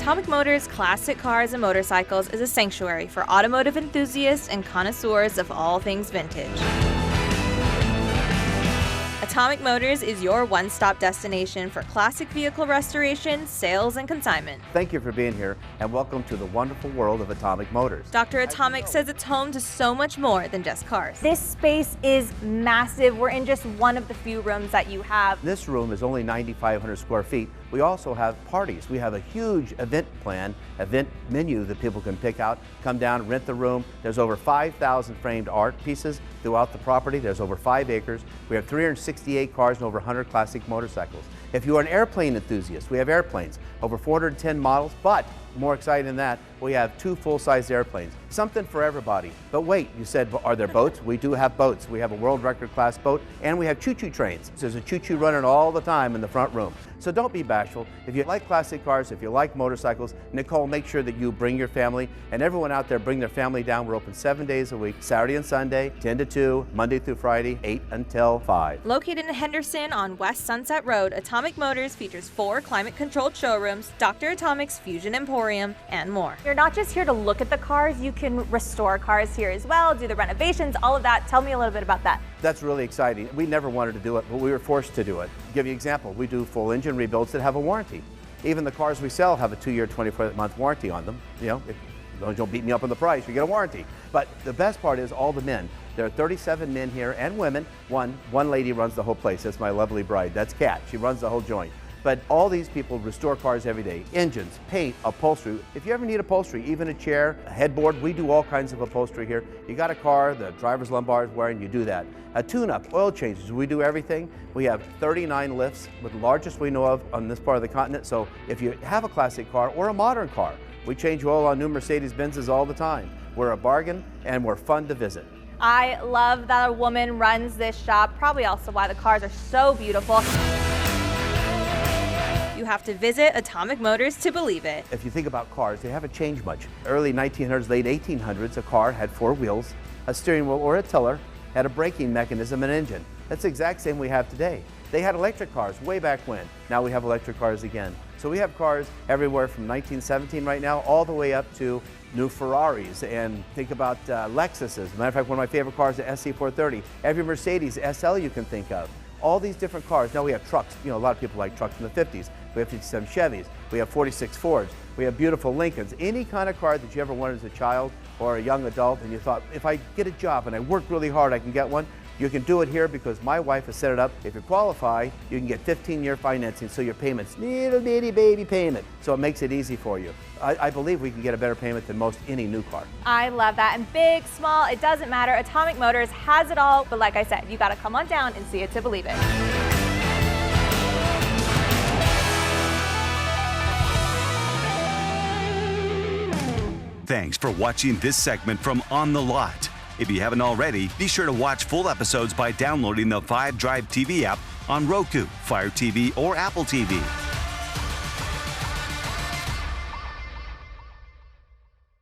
Atomic Motors Classic Cars and Motorcycles is a sanctuary for automotive enthusiasts and connoisseurs of all things vintage. Atomic Motors is your one-stop destination for classic vehicle restoration, sales, and consignment. Thank you for being here, and welcome to the wonderful world of Atomic Motors. Dr. Atomic says it's home to so much more than just cars. This space is massive. We're in just one of the few rooms that you have. This room is only 9,500 square feet. We also have parties. We have a huge event menu that people can pick out, come down, rent the room. There's over 5,000 framed art pieces throughout the property. There's over 5 acres. We have 368 cars and over 100 classic motorcycles. If you are an airplane enthusiast, we have airplanes, over 410 models, but more exciting than that, we have 2 full-size airplanes. Something for everybody. But wait, you said, are there boats? We do have boats. We have a world record class boat, and we have choo-choo trains. There's a choo-choo running all the time in the front room. So don't be bashful. If you like classic cars, if you like motorcycles, Nicole, make sure that you bring your family, and everyone out there bring their family down. We're open 7 days a week, Saturday and Sunday, 10 to 2, Monday through Friday, 8 until 5. Located in Henderson on West Sunset Road, Atomic Motors features 4 climate-controlled showrooms, Dr. Atomic's Fusion Emporium, and more. You're not just here to look at the cars, you can restore cars here as well, do the renovations, all of that. Tell me a little bit about that. That's really exciting. We never wanted to do it, but we were forced to do it. Give you an example, we do full engine rebuilds that have a warranty. Even the cars we sell have a 2-year, 24-month warranty on them. You know, if you don't beat me up on the price, you get a warranty. But the best part is all the men. There are 37 men here and women. One lady runs the whole place. That's my lovely bride. That's Kat. She runs the whole joint. But all these people restore cars every day. Engines, paint, upholstery. If you ever need upholstery, even a chair, a headboard, we do all kinds of upholstery here. You got a car, the driver's lumbar is wearing, you do that. A tune-up, oil changes, we do everything. We have 39 lifts, with the largest we know of on this part of the continent. So if you have a classic car or a modern car, we change oil on new Mercedes-Benzes all the time. We're a bargain and we're fun to visit. I love that a woman runs this shop, probably also why the cars are so beautiful. You have to visit Atomic Motors to believe it. If you think about cars, they haven't changed much. Early 1900s, late 1800s, a car had 4 wheels, a steering wheel or a tiller, had a braking mechanism and engine. That's the exact same we have today. They had electric cars way back when. Now we have electric cars again. So we have cars everywhere from 1917 right now all the way up to new Ferraris, and think about Lexuses. As a matter of fact, one of my favorite cars is the SC430. Every Mercedes SL you can think of. All these different cars. Now we have trucks. You know, a lot of people like trucks from the 50s. We have 57 Chevys. We have 46 Fords. We have beautiful Lincolns. Any kind of car that you ever wanted as a child or a young adult, and you thought, if I get a job and I work really hard, I can get one. You can do it here because my wife has set it up. If you qualify, you can get 15-year financing, so your payment's little bitty baby payment. So it makes it easy for you. I believe we can get a better payment than most any new car. I love that. And big, small, it doesn't matter. Atomic Motors has it all. But like I said, you got to come on down and see it to believe it. Thanks for watching this segment from On the Lot. If you haven't already, be sure to watch full episodes by downloading the 5 Drive TV app on Roku, Fire TV, or Apple TV.